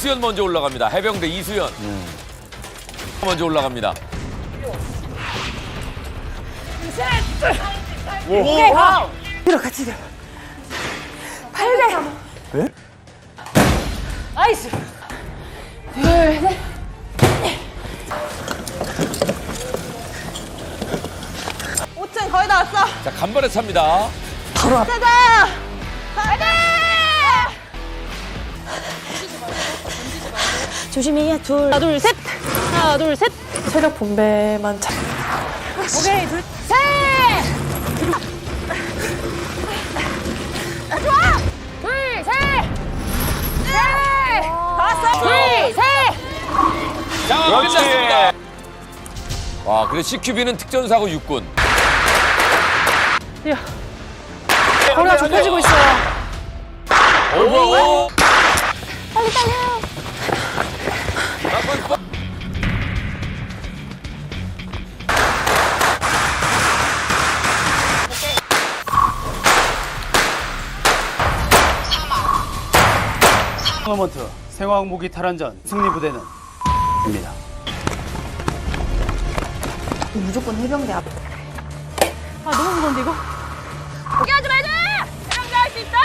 이수연 먼저 올라갑니다. 해병대 이수연. 먼저 올라갑니다. 오케이, 가! 들어, 같이 들어. 800. 네? 나이스. 둘, 셋. 거의 다 왔어. 자, 간발에 찹니다. 바로 앞. 짜자! 가자! 조심히 해. 둘, 하나, 둘, 셋. 하나, 둘, 셋. 체력 분배만 잘. 오케이, 둘, 셋. 좋아. 둘, 셋. 넷. 다 왔어. 둘, 셋. 자, 끝났습니다. 와, 그래 CQB는 특전사고 육군. 야, 거리가 좁혀지고 있어. 오, 빨리 달려. 토너먼트 생화학무기 탈환전 승리부대는 입니다. 무조건 해병대 앞. 아, 너무 무거운데 이거? 포기하지 말자! 해병대 할 수 있다!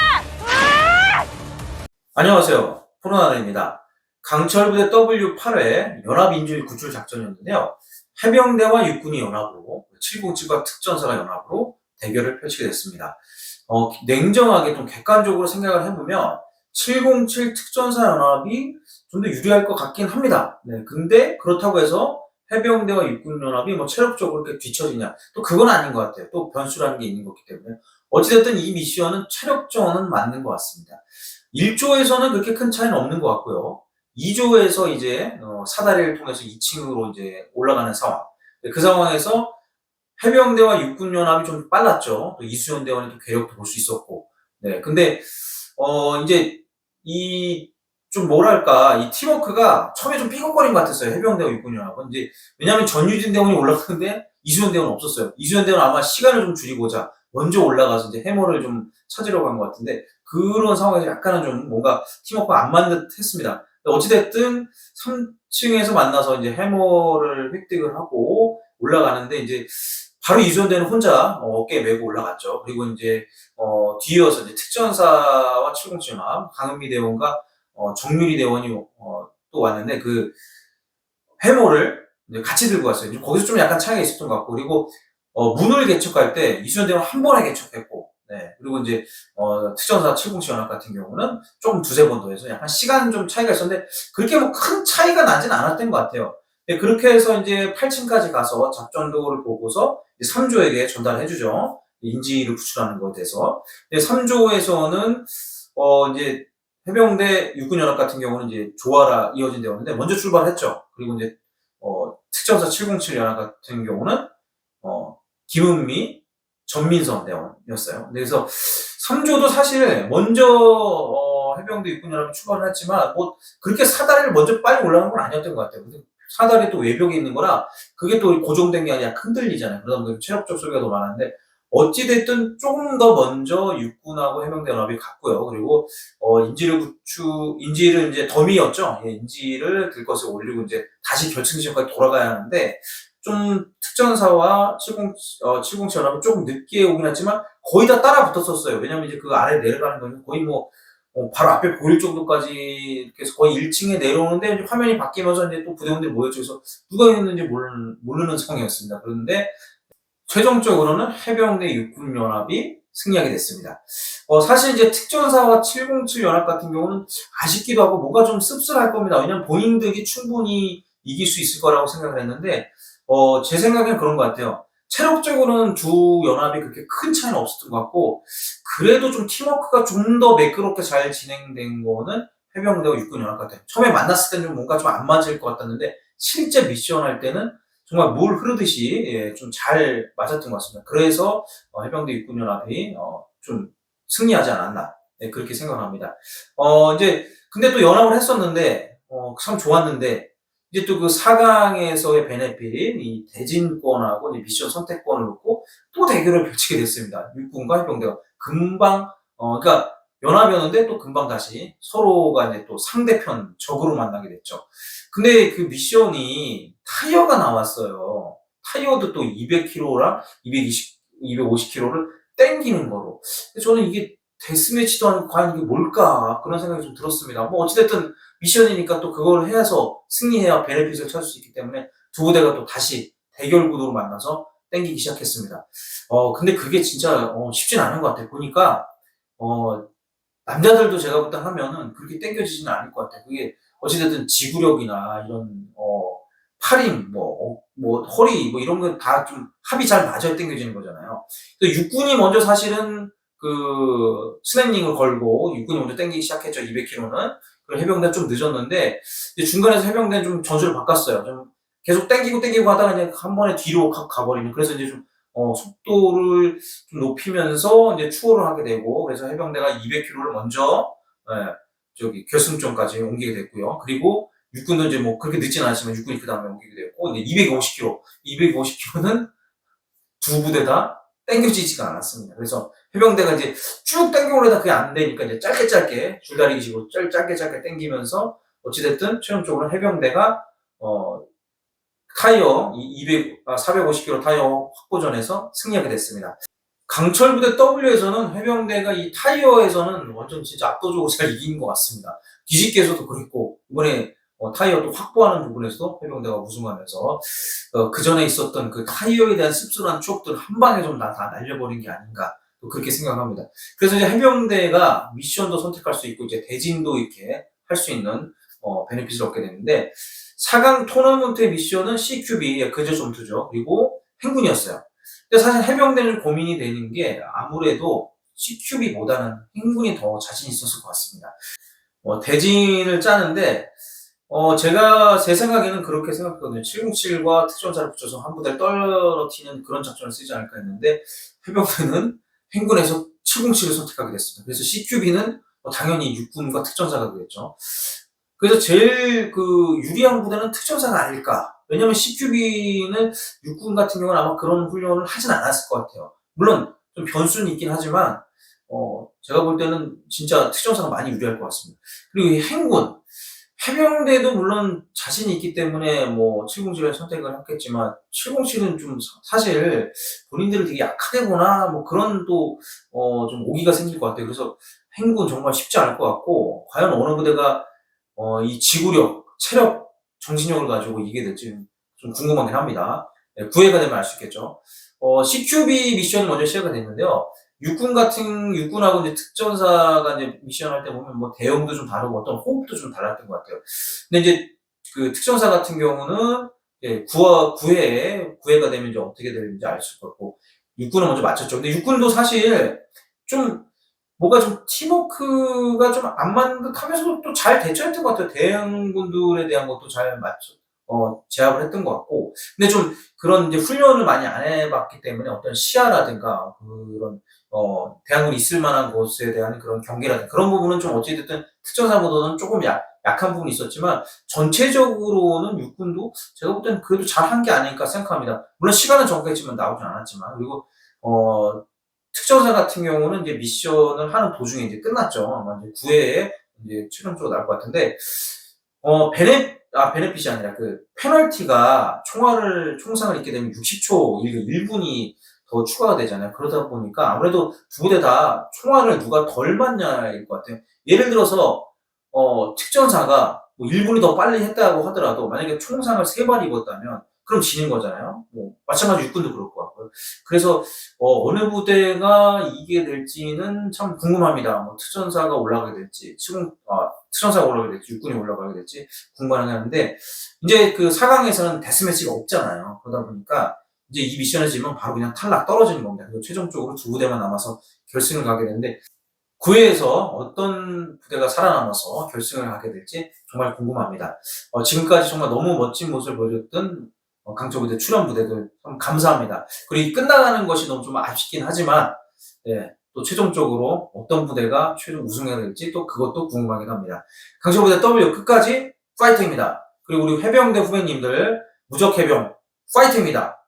안녕하세요. 프로나르입니다. 강철부대 W8회 연합인질 구출 작전이었는데요. 해병대와 육군이 연합으로 707과 특전사가 연합으로 대결을 펼치게 됐습니다. 냉정하게 좀 객관적으로 생각을 해보면 707 특전사 연합이 좀 더 유리할 것 같긴 합니다. 네, 근데 그렇다고 해서 해병대와 육군연합이 뭐 체력적으로 이렇게 뒤처지냐, 또 그건 아닌 것 같아요. 또 변수라는 게 있는 거기 때문에 어찌됐든 이 미션은 체력전은 맞는 것 같습니다. 1조에서는 그렇게 큰 차이는 없는 것 같고요. 2조에서 이제 사다리를 통해서 2층으로 이제 올라가는 상황. 그 상황에서 해병대와 육군연합이 좀 빨랐죠. 또 이수연 대원이 또 괴력도 볼 수 있었고. 네, 근데 이제 좀 뭐랄까, 이 팀워크가 처음에 좀 삐걱거린 것 같았어요. 해병대와 육군연합은. 이제, 왜냐면 전유진 대원이 올라갔는데 이수연 대원은 없었어요. 이수연 대원은 아마 시간을 좀 줄이고자 먼저 올라가서 이제 해머를 좀 찾으러 간 것 같은데, 그런 상황에서 약간은 좀 뭔가 팀워크가 안 맞는 듯 했습니다. 어찌됐든 3층에서 만나서 이제 해머를 획득을 하고 올라가는데, 이제 바로 이수연 대원은 혼자 어깨에 메고 올라갔죠. 그리고 이제, 뒤이어서 이제 특전사와 707연합, 강은미 대원과 정유리 대원이 또 왔는데, 그 해머를 이제 같이 들고 왔어요. 거기서 좀 약간 차이가 있었던 것 같고, 그리고 문을 개척할 때 이수연 대원 한 번에 개척했고, 네, 그리고 이제 특전사 707 연합 같은 경우는 조금 두세 번 더 해서 약간 시간 좀 차이가 있었는데, 그렇게 뭐 큰 차이가 나진 않았던 것 같아요. 네, 그렇게 해서 이제 8층까지 가서 작전도를 보고서 3조에게 전달해주죠. 인지를 구출하는 것에 대해서. 3조에서는 이제 해병대 육군연합 같은 경우는 이제 조화라 이어진 대원인데 먼저 출발했죠. 그리고 이제 특전사 707 연합 같은 경우는 김은미, 전민선 대원이었어요. 그래서 3조도 사실 먼저 해병대 육군연합이 출발을 했지만 뭐 그렇게 사다리를 먼저 빨리 올라간 건 아니었던 것 같아요. 사다리 또 외벽에 있는 거라 그게 또 고정된 게 아니라 흔들리잖아요. 그러다 보니까 체력적 소비가 더 많았는데, 어찌됐든 조금 더 먼저 육군하고 해병대 연합이 갔고요. 그리고 인지를 이제 덤이었죠. 예, 인지를 들것을 올리고 이제 다시 결승지점까지 돌아가야 하는데, 좀 특전사와 707 연합은 조금 늦게 오긴 했지만 거의 다 따라 붙었었어요. 왜냐면 이제 그 아래 내려가는 건 거의 뭐 바로 앞에 보일 정도까지 이렇게 해서 거의 1층에 내려오는데, 이제 화면이 바뀌면서 이제 또 부대원들이 모였죠. 그래서 누가 있는지 모르는 상황이었습니다. 그런데 최종적으로는 해병대 육군연합이 승리하게 됐습니다. 사실 이제 특전사와 707 연합 같은 경우는 아쉽기도 하고 뭔가 좀 씁쓸할 겁니다. 왜냐면 본인들이 충분히 이길 수 있을 거라고 생각을 했는데, 제 생각엔 그런 것 같아요. 체력적으로는 두 연합이 그렇게 큰 차이는 없었던 것 같고, 그래도 좀 팀워크가 좀 더 매끄럽게 잘 진행된 거는 해병대와 육군연합 같아요. 처음에 만났을 때는 좀 뭔가 좀 안 맞을 것 같았는데, 실제 미션 할 때는 정말 물 흐르듯이 좀 잘 맞았던 것 같습니다. 그래서 해병대 육군연합이 좀 승리하지 않았나, 네, 그렇게 생각합니다. 이제 근데 또 연합을 했었는데 참 좋았는데, 이제 또 그 4강에서의 베네핏, 이 대진권하고 이제 미션 선택권을 놓고 또 대결을 펼치게 됐습니다. 육군과 해병대가 금방 그러니까 연합이었는데 또 금방 다시 서로가 이제 또 상대편 적으로 만나게 됐죠. 근데 그 미션이 타이어가 나왔어요. 타이어도 또 200kg랑 250kg를 땡기는 거로. 저는 이게 데스매치도 아니고 과연 이게 뭘까 그런 생각이 좀 들었습니다. 뭐 어찌됐든 미션이니까 또 그걸 해서 승리해야 베네핏을 찾을 수 있기 때문에 두 부대가 또 다시 대결 구도로 만나서 땡기기 시작했습니다. 근데 그게 진짜 쉽진 않은 것 같아요. 보니까 남자들도 제가 볼 때 하면은 그렇게 땡겨지지는 않을 것 같아요. 그게 어찌됐든 지구력이나 이런 팔힘, 허리, 이런 거 다 좀 합이 잘 맞아야 땡겨지는 거잖아요. 육군이 먼저 사실은 스냅링을 걸고 육군이 먼저 땡기기 시작했죠. 200km는. 그리고 해병대는 좀 늦었는데, 이제 중간에서 해병대는 좀 전술을 바꿨어요. 좀 계속 땡기고 하다가 이제 한 번에 뒤로 가버리는. 그래서 이제 좀, 속도를 좀 높이면서 이제 추월을 하게 되고, 그래서 해병대가 200km를 먼저, 결승점까지 옮기게 됐고요. 그리고 육군도 이제 뭐 그렇게 늦진 않았지만 육군이 그 다음에 옮기게 됐고, 이제 250km. 두 부대 다 땡겨지지가 않았습니다. 그래서 해병대가 이제 쭉 땡겨오려다 그게 안 되니까 이제 짧게 줄다리기식으로 짧게 땡기면서 어찌됐든 최종적으로 해병대가 타이어 450km 타이어 확보전에서 승리하게 됐습니다. 강철부대 W에서는 해병대가 이 타이어에서는 완전 진짜 압도적으로 잘 이긴 것 같습니다. 뒤집기에서도 그랬고 이번에 타이어 또 확보하는 부분에서도 해병대가 우승하면서 그 전에 있었던 그 타이어에 대한 씁쓸한 추억들을 한 방에 좀 다 날려버린 게 아닌가 또 그렇게 생각합니다. 그래서 이제 해병대가 미션도 선택할 수 있고 이제 대진도 이렇게 할 수 있는 베네핏을 얻게 됐는데 4강 토너먼트의 미션은 CQB 그저 전투죠. 그리고 행군이었어요. 근데 사실 해병대는 고민이 되는 게 아무래도 CQB보다는 행군이 더 자신 있었을 것 같습니다. 대진을 짜는데 제가 제 생각에는 그렇게 생각했거든요. 707과 특전사를 붙여서 한 부대를 떨어뜨리는 그런 작전을 쓰지 않을까 했는데 해병대는 행군에서 707을 선택하게 됐습니다. 그래서 CQB는 당연히 육군과 특전사가 되겠죠. 그래서 제일 유리한 부대는 특전사가 아닐까. 왜냐면 CQB는 육군 같은 경우는 아마 그런 훈련을 하진 않았을 것 같아요. 물론 좀 변수는 있긴 하지만 제가 볼 때는 진짜 특전사가 많이 유리할 것 같습니다. 그리고 이 행군 해병대도 물론 자신이 있기 때문에 707을 선택을 했겠지만 707은 좀 사실 본인들을 되게 약하게 보나 그런 또 좀 오기가 생길 것 같아요. 그래서 행군 정말 쉽지 않을 것 같고 과연 어느 부대가 이 지구력, 체력, 정신력을 가지고 이기게 될지 좀 궁금하긴 합니다. 네, 구회가 되면 알 수 있겠죠. CQB 미션이 먼저 시작이 됐는데요. 육군하고 이제 특전사가 이제 미션 할 때 보면 대형도 좀 다르고 어떤 호흡도 좀 달랐던 것 같아요. 근데 이제 그 특전사 같은 경우는 구회가 되면 이제 어떻게 되는지 알 수 있고 육군은 먼저 맞췄죠. 근데 육군도 사실 좀 뭔가 좀 팀워크가 좀 안 맞는 듯 하면서도 또 잘 대처했던 것 같아요. 대형군들에 대한 것도 잘 제압을 했던 것 같고. 근데 좀 그런 이제 훈련을 많이 안 해봤기 때문에 어떤 시야라든가 그런 대항군이 있을 만한 곳에 대한 그런 경계라든가 그런 부분은 좀 어찌됐든 특전사보다는 조금 약한 부분이 있었지만 전체적으로는 육군도 제가 볼 때는 그래도 잘한 게 아닐까 생각합니다. 물론 시간은 정했지만 나오진 않았지만 그리고 특전사 같은 경우는 이제 미션을 하는 도중에 이제 끝났죠. 아마 이제 9회에 이제 최종적으로 나올 것 같은데 베네핏이 아니라 페널티가 총상을 입게 되면 60초 1분이 더 추가가 되잖아요. 그러다 보니까 아무래도 두 부대 다 총알을 누가 덜 맞냐일 것 같아요. 예를 들어서 특전사가 1분이 더 빨리 했다고 하더라도 만약에 총상을 3발 입었다면 그럼 지는 거잖아요. 마찬가지로 육군도 그럴 것 같고요. 그래서 어느 부대가 이기게 될지는 참 궁금합니다. 특전사가 올라가게 될지, 특전사가 올라가게 될지, 육군이 올라가게 될지 궁금하긴 하는데 이제 그 4강에서는 데스매치가 없잖아요. 그러다 보니까 이제 이 미션을 지면 바로 그냥 탈락 떨어지는 겁니다. 그래서 최종적으로 두 부대만 남아서 결승을 가게 되는데 9회에서 어떤 부대가 살아남아서 결승을 하게 될지 정말 궁금합니다. 지금까지 정말 너무 멋진 모습을 보여줬던 강철부대 출연부대들 참 감사합니다. 그리고 끝나가는 것이 너무 좀 아쉽긴 하지만 또 최종적으로 어떤 부대가 최종 우승해야 될지 또 그것도 궁금하긴 합니다. 강철부대 W 끝까지 파이팅입니다. 그리고 우리 해병대 후배님들 무적해병 파이팅입니다.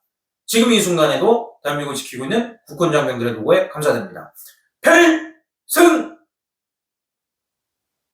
지금 이 순간에도 대한민국을 지키고 있는 국군 장병들의 노고에 감사드립니다. 필승!